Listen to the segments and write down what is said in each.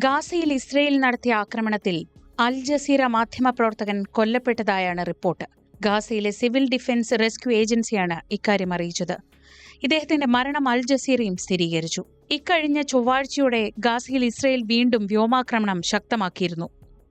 ഗാസയിൽ ഇസ്രയേൽ നടത്തിയ ആക്രമണത്തിൽ അൽ ജസീറ മാധ്യമപ്രവർത്തകൻ കൊല്ലപ്പെട്ടതായാണ് റിപ്പോർട്ട്. ഗാസയിലെ സിവിൽ ഡിഫൻസ് റെസ്ക്യൂ ഏജൻസിയാണ് ഇക്കാര്യം അറിയിച്ചത്. ഇദ്ദേഹത്തിന്റെ മരണം അൽ ജസീറയും സ്ഥിരീകരിച്ചു. ഇക്കഴിഞ്ഞ ചൊവ്വാഴ്ചയോടെ ഗാസയിൽ ഇസ്രയേൽ വീണ്ടും വ്യോമാക്രമണം ശക്തമാക്കിയിരുന്നു.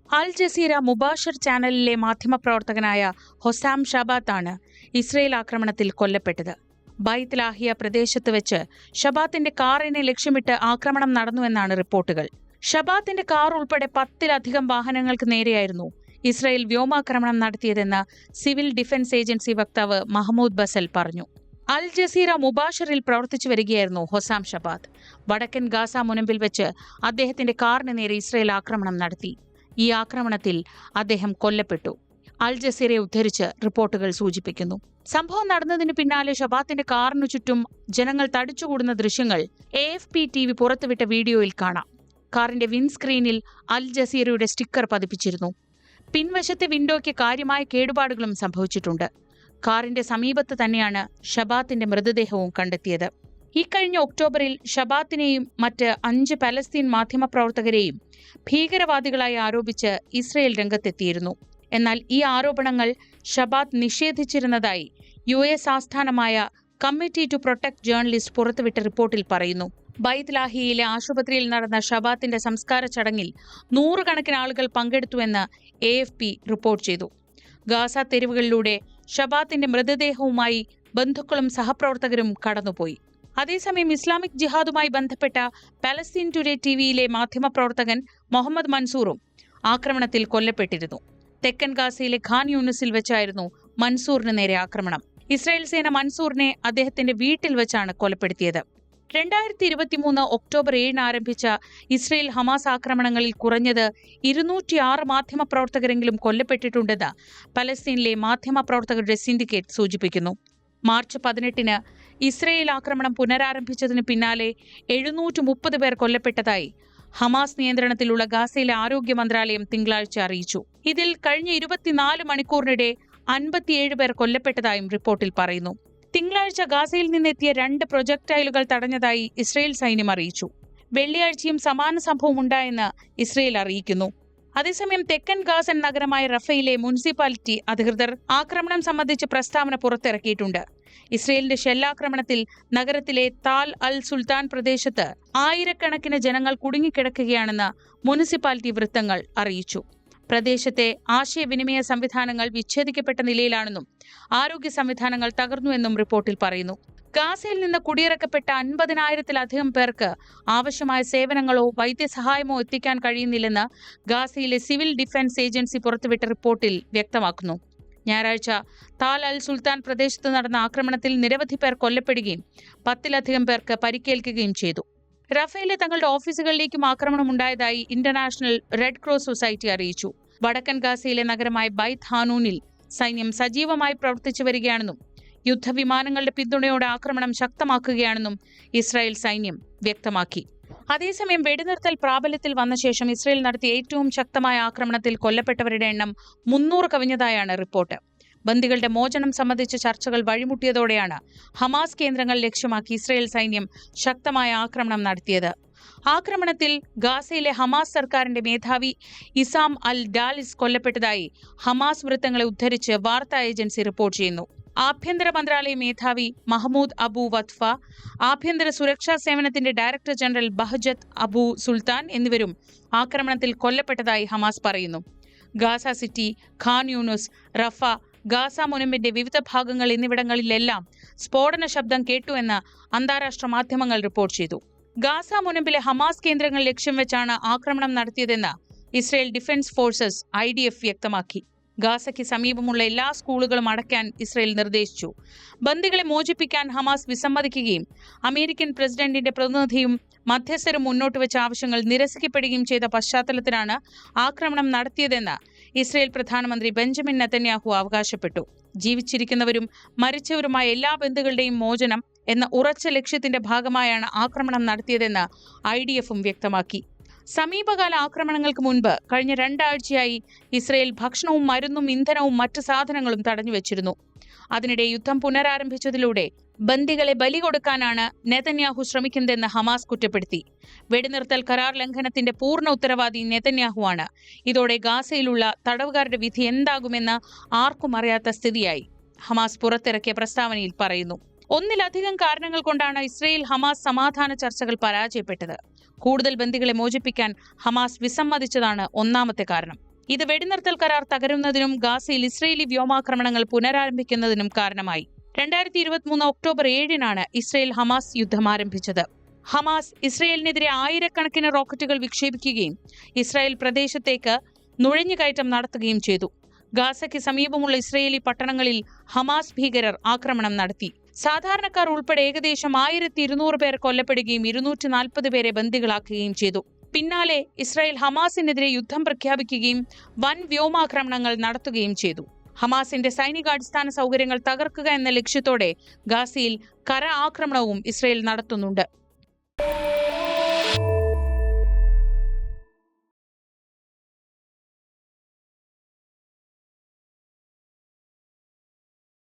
അൽ ജസീറ മുബാഷർ ചാനലിലെ മാധ്യമപ്രവർത്തകനായ ഹൊസാം ഷബാത്താണ് ഇസ്രയേൽ ആക്രമണത്തിൽ കൊല്ലപ്പെട്ടത്. ബൈത്ത് ലാഹിയ പ്രദേശത്ത് വെച്ച് ഷബാത്തിന്റെ കാറിനെ ലക്ഷ്യമിട്ട് ആക്രമണം നടന്നുവെന്നാണ് റിപ്പോർട്ടുകൾ. ഷബാത്തിന്റെ കാർ ഉൾപ്പെടെ 10-ലധികം വാഹനങ്ങൾക്ക് നേരെയായിരുന്നു ഇസ്രയേൽ വ്യോമാക്രമണം നടത്തിയതെന്ന് സിവിൽ ഡിഫൻസ് ഏജൻസി വക്താവ് മഹ്മൂദ് ബസൽ പറഞ്ഞു. അൽ ജസീറ മുബാഷറിൽ പ്രവർത്തിച്ചു വരികയായിരുന്നു ഹൊസാം ഷബാത്ത്. വടക്കൻ ഗാസ മുനമ്പിൽ വെച്ച് അദ്ദേഹത്തിന്റെ കാറിന് നേരെ ഇസ്രയേൽ ആക്രമണം നടത്തി. ഈ ആക്രമണത്തിൽ അദ്ദേഹം കൊല്ലപ്പെട്ടു. അൽ ജസീറയെ ഉദ്ധരിച്ച് റിപ്പോർട്ടുകൾ സൂചിപ്പിക്കുന്നു. സംഭവം നടന്നതിന് പിന്നാലെ ഷബാത്തിന്റെ കാറിനു ചുറ്റും ജനങ്ങൾ തടിച്ചുകൂടുന്ന ദൃശ്യങ്ങൾ AFP TV പുറത്തുവിട്ട വീഡിയോയിൽ കാണാം. കാറിന്റെ വിൻസ്ക്രീനിൽ അൽ ജസീറയുടെ സ്റ്റിക്കർ പതിപ്പിച്ചിരുന്നു. പിൻവശത്തെ വിൻഡോയ്ക്ക് കാര്യമായ കേടുപാടുകളും സംഭവിച്ചിട്ടുണ്ട്. കാറിന്റെ സമീപത്ത് തന്നെയാണ് ഷബാത്തിന്റെ മൃതദേഹവും കണ്ടെത്തിയത്. ഇക്കഴിഞ്ഞ ഒക്ടോബറിൽ ഷബാത്തിനെയും മറ്റ് 5 പലസ്തീൻ മാധ്യമപ്രവർത്തകരെയും ഭീകരവാദികളായി ആരോപിച്ച് ഇസ്രയേൽ രംഗത്തെത്തിയിരുന്നു. എന്നാൽ ഈ ആരോപണങ്ങൾ ഷബാത്ത് നിഷേധിച്ചിരുന്നതായി US ആസ്ഥാനമായ കമ്മിറ്റി ടു പ്രൊട്ടക്ട് ജേർണലിസ്റ്റ് പുറത്തുവിട്ട റിപ്പോർട്ടിൽ പറയുന്നു. ബൈത്ത് ലാഹിയയിലെ ആശുപത്രിയിൽ നടന്ന ഷബാത്തിന്റെ സംസ്കാര ചടങ്ങിൽ 100 കണക്കിന് ആളുകൾ പങ്കെടുത്തുവെന്ന് AFP റിപ്പോർട്ട് ചെയ്തു. ഗാസ തെരുവുകളിലൂടെ ഷബാത്തിന്റെ മൃതദേഹവുമായി ബന്ധുക്കളും സഹപ്രവർത്തകരും കടന്നുപോയി. അതേസമയം ഇസ്ലാമിക് ജിഹാദുമായി ബന്ധപ്പെട്ട പലസ്തീൻ ടുഡേ TVയിലെ മാധ്യമപ്രവർത്തകൻ മുഹമ്മദ് മൻസൂറും ആക്രമണത്തിൽ കൊല്ലപ്പെട്ടിരുന്നു. തെക്കൻ ഗാസയിലെ ഖാൻ യൂണിസിൽ വെച്ചായിരുന്നു മൻസൂറിന് നേരെ ആക്രമണം. ഇസ്രായേൽ സേന മൻസൂറിനെ അദ്ദേഹത്തിന്റെ വീട്ടിൽ വെച്ചാണ് കൊലപ്പെടുത്തിയത്. 2023 ഒക്ടോബർ 7 ആരംഭിച്ച ഇസ്രയേൽ ഹമാസ് ആക്രമണങ്ങളിൽ കുറഞ്ഞത് 206 മാധ്യമപ്രവർത്തകരെങ്കിലും കൊല്ലപ്പെട്ടിട്ടുണ്ടെന്ന് പലസ്തീനിലെ മാധ്യമപ്രവർത്തകരുടെ സിൻഡിക്കേറ്റ് സൂചിപ്പിക്കുന്നു. മാർച്ച് 18 ഇസ്രയേൽ ആക്രമണം പുനരാരംഭിച്ചതിന് പിന്നാലെ 730 പേർ കൊല്ലപ്പെട്ടതായി ഹമാസ് നിയന്ത്രണത്തിലുള്ള ഗാസയിലെ ആരോഗ്യ മന്ത്രാലയം തിങ്കളാഴ്ച അറിയിച്ചു. ഇതിൽ കഴിഞ്ഞ 24 മണിക്കൂറിനിടെ 57 പേർ കൊല്ലപ്പെട്ടതായും റിപ്പോർട്ടിൽ പറയുന്നു. തിങ്കളാഴ്ച ഗാസയിൽ നിന്നെത്തിയ 2 പ്രൊജക്ടൈലുകൾ തടഞ്ഞതായി ഇസ്രയേൽ സൈന്യം അറിയിച്ചു. വെള്ളിയാഴ്ചയും സമാന സംഭവം ഉണ്ടായെന്ന് ഇസ്രയേൽ അറിയിക്കുന്നു. അതേസമയം തെക്കൻ ഗാസൻ നഗരമായ റഫയിലെ മുനിസിപ്പാലിറ്റി അധികൃതർ ആക്രമണം സംബന്ധിച്ച് പ്രസ്താവന പുറത്തിറക്കിയിട്ടുണ്ട്. ഇസ്രയേലിന്റെ ഷെല്ലാക്രമണത്തിൽ നഗരത്തിലെ താൽ അൽ സുൽത്താൻ പ്രദേശത്ത് ആയിരക്കണക്കിന് ജനങ്ങൾ കുടുങ്ങിക്കിടക്കുകയാണെന്ന് മുനിസിപ്പാലിറ്റി വൃത്തങ്ങൾ അറിയിച്ചു. പ്രദേശത്തെ ആശയവിനിമയ സംവിധാനങ്ങൾ വിച്ഛേദിക്കപ്പെട്ട നിലയിലാണെന്നും ആരോഗ്യ സംവിധാനങ്ങൾ തകർന്നുവെന്നും റിപ്പോർട്ടിൽ പറയുന്നു. ഗാസയിൽ നിന്ന് കുടിയിറക്കപ്പെട്ട 50,000-ലധികം പേർക്ക് ആവശ്യമായ സേവനങ്ങളോ വൈദ്യസഹായമോ എത്തിക്കാൻ കഴിയുന്നില്ലെന്ന് ഗാസയിലെ സിവിൽ ഡിഫൻസ് ഏജൻസി പുറത്തുവിട്ട റിപ്പോർട്ടിൽ വ്യക്തമാക്കുന്നു. ഞായറാഴ്ച താൽ അൽ സുൽത്താൻ പ്രദേശത്ത് നടന്ന ആക്രമണത്തിൽ നിരവധി പേർ കൊല്ലപ്പെടുകയും 10-ലധികം പേർക്ക് പരിക്കേൽക്കുകയും ചെയ്തു. റഫേലിലെ തങ്ങളുടെ ഓഫീസുകളിലേക്കും ആക്രമണമുണ്ടായതായി ഇന്റർനാഷണൽ റെഡ് ക്രോസ് സൊസൈറ്റി അറിയിച്ചു. വടക്കൻ ഗാസയിലെ നഗരമായ ബൈത്ത് ഹാനൂനിൽ സൈന്യം സജീവമായി പ്രവർത്തിച്ചു വരികയാണെന്നും യുദ്ധവിമാനങ്ങളുടെ പിന്തുണയോടെ ആക്രമണം ശക്തമാക്കുകയാണെന്നും ഇസ്രായേൽ സൈന്യം വ്യക്തമാക്കി. അതേസമയം വെടിനിർത്തൽ പ്രാബല്യത്തിൽ വന്ന ശേഷം ഇസ്രായേൽ നടത്തിയ ഏറ്റവും ശക്തമായ ആക്രമണത്തിൽ കൊല്ലപ്പെട്ടവരുടെ എണ്ണം 300 കവിഞ്ഞതായാണ് റിപ്പോർട്ട്. ബന്ദികളുടെ മോചനം സംബന്ധിച്ച ചർച്ചകൾ വഴിമുട്ടിയതോടെയാണ് ഹമാസ് കേന്ദ്രങ്ങൾ ലക്ഷ്യമാക്കി ഇസ്രായേൽ സൈന്യം ശക്തമായ ആക്രമണം നടത്തിയത്. ആക്രമണത്തിൽ ഗാസയിലെ ഹമാസ് സർക്കാരിന്റെ മേധാവി ഇസാം അൽ ഡാലിസ് കൊല്ലപ്പെട്ടതായി ഹമാസ് വൃത്തങ്ങളെ ഉദ്ധരിച്ച് വാർത്താ ഏജൻസി റിപ്പോർട്ട് ചെയ്യുന്നു. ആഭ്യന്തര മന്ത്രാലയ മേധാവി മഹ്മൂദ് അബു വത്ഫ, ആഭ്യന്തര സുരക്ഷാ സേവനത്തിന്റെ director general Bahjat Abu Sultan എന്നിവരും ആക്രമണത്തിൽ കൊല്ലപ്പെട്ടതായി ഹമാസ് പറയുന്നു. Gaza City, Khan Younis, Rafah, Gaza മുനമ്പിന്റെ വിവിധ ഭാഗങ്ങൾ എന്നിവിടങ്ങളിലെല്ലാം സ്ഫോടന ശബ്ദം കേട്ടുവെന്ന് അന്താരാഷ്ട്ര മാധ്യമങ്ങൾ റിപ്പോർട്ട് ചെയ്തു. ഗാസ മുനമ്പിലെ ഹമാസ് കേന്ദ്രങ്ങൾ ലക്ഷ്യം വെച്ചാണ് ആക്രമണം നടത്തിയതെന്ന് ഇസ്രായേൽ ഡിഫൻസ് ഫോഴ്സസ് IDF വ്യക്തമാക്കി. ഗാസയ്ക്ക് സമീപമുള്ള എല്ലാ സ്കൂളുകളും അടയ്ക്കാൻ ഇസ്രായേൽ നിർദ്ദേശിച്ചു. ബന്ദികളെ മോചിപ്പിക്കാൻ ഹമാസ് വിസമ്മതിക്കുകയും അമേരിക്കൻ പ്രസിഡന്റിന്റെ പ്രതിനിധിയും മധ്യസ്ഥരും മുന്നോട്ട് വെച്ച ആവശ്യങ്ങൾ നിരസിക്കപ്പെടുകയും ചെയ്ത പശ്ചാത്തലത്തിലാണ് ആക്രമണം നടത്തിയതെന്ന് ഇസ്രായേൽ പ്രധാനമന്ത്രി ബെഞ്ചമിൻ നെതന്യാഹു അവകാശപ്പെട്ടു. ജീവിച്ചിരിക്കുന്നവരും മരിച്ചവരുമായ എല്ലാ ബന്ധുക്കളുടെയും മോചനം എന്ന ഉറച്ച ലക്ഷ്യത്തിന്റെ ഭാഗമായാണ് ആക്രമണം നടത്തിയതെന്ന് IDFും വ്യക്തമാക്കി. സമീപകാല ആക്രമണങ്ങൾക്ക് മുൻപ് കഴിഞ്ഞ 2 ആഴ്ചയായി ഇസ്രയേൽ ഭക്ഷണവും മരുന്നും ഇന്ധനവും മറ്റ് സാധനങ്ങളും തടഞ്ഞുവച്ചിരുന്നു. അതിനിടെ യുദ്ധം പുനരാരംഭിച്ചതിലൂടെ ബന്ദികളെ ബലി കൊടുക്കാനാണ് നെതന്യാഹു ശ്രമിക്കുന്നതെന്ന് ഹമാസ് കുറ്റപ്പെടുത്തി. വെടിനിർത്തൽ കരാർ ലംഘനത്തിന്റെ പൂർണ്ണ ഉത്തരവാദി നെതന്യാഹുവാണ്. ഇതോടെ ഗാസയിലുള്ള തടവുകാരുടെ വിധി എന്താകുമെന്ന് ആർക്കും അറിയാത്ത സ്ഥിതിയായി, ഹമാസ് പുറത്തിറക്കിയ പ്രസ്താവനയിൽ പറയുന്നു. ഒന്നിലധികം കാരണങ്ങൾ കൊണ്ടാണ് ഇസ്രയേൽ ഹമാസ് സമാധാന ചർച്ചകൾ പരാജയപ്പെട്ടത്. കൂടുതൽ ബന്ദികളെ മോചിപ്പിക്കാൻ ഹമാസ് വിസമ്മതിച്ചതാണ് ഒന്നാമത്തെ കാരണം. ഇത് വെടിനിർത്തൽ കരാർ തകരുന്നതിനും ഗാസയിൽ ഇസ്രയേലി വ്യോമാക്രമണങ്ങൾ പുനരാരംഭിക്കുന്നതിനും കാരണമായി. 2023 ഒക്ടോബർ 7-നാണ് ഇസ്രയേൽ ഹമാസ് യുദ്ധം ആരംഭിച്ചത്. ഹമാസ് ഇസ്രയേലിനെതിരെ ആയിരക്കണക്കിന് റോക്കറ്റുകൾ വിക്ഷേപിക്കുകയും ഇസ്രായേൽ പ്രദേശത്തേക്ക് നുഴഞ്ഞുകയറ്റം നടത്തുകയും ചെയ്തു. ഗാസയ്ക്ക് സമീപമുള്ള ഇസ്രയേലി പട്ടണങ്ങളിൽ ഹമാസ് ഭീകരർ ആക്രമണം നടത്തി. സാധാരണക്കാർ ഉൾപ്പെടെ ഏകദേശം 1200 പേർ കൊല്ലപ്പെടുകയും 240 പേരെ ബന്ദികളാക്കുകയും ചെയ്തു. പിന്നാലെ ഇസ്രായേൽ ഹമാസിനെതിരെ യുദ്ധം പ്രഖ്യാപിക്കുകയും വൻ വ്യോമാക്രമണങ്ങൾ നടത്തുകയും ചെയ്തു. ഹമാസിന്റെ സൈനികാടിസ്ഥാന സൗകര്യങ്ങൾ തകർക്കുക എന്ന ലക്ഷ്യത്തോടെ ഗാസയിൽ കര ആക്രമണവും ഇസ്രയേൽ നടത്തുന്നുണ്ട്.